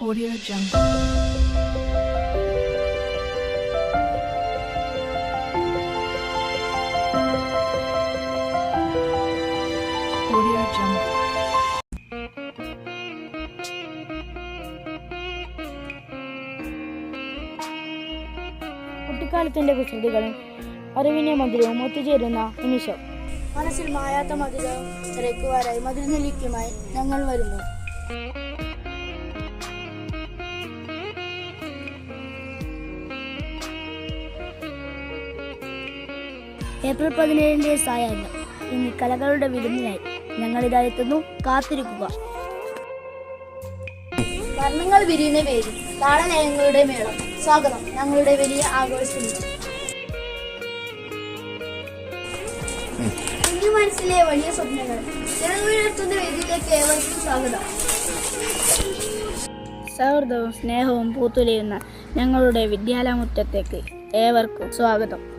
Audio Jungle. Audio Jungle. കുട്ടിക്കാലത്തിന്റെ കുസൃതികളും അറിവിനെ മധുരവും ഒത്തുചേരുന്ന നിമിഷം. മനസ്സിൽ മായാത്ത മധുരവും തിരക്കുവാരായി മധുരനെല്ലിക്കുമായി ഞങ്ങൾ വരുന്നു. ഏപ്രിൽ 17 സായാഹ്നം. ഇനി കലകളുടെ വിരുന്നിനായി ഞങ്ങളിതാ എത്തുന്നു. കാത്തിരിക്കുക. വർണ്ണങ്ങൾ വിരിയുന്ന വേദി, താളലയങ്ങളുടെ മേളം. സ്വാഗതം ഞങ്ങളുടെ വലിയ ആഘോഷത്തിന്. കുഞ്ഞു മനസ്സിലെ വലിയ സ്വപ്നങ്ങൾ ജനങ്ങളുയർത്തുന്ന വേദിയിലേക്ക് ഏവർക്കും സ്വാഗതം. സൗഹൃദവും സ്നേഹവും പൂത്തുലയുന്ന ഞങ്ങളുടെ വിദ്യാലയമുറ്റത്തേക്ക് ഏവർക്കും സ്വാഗതം.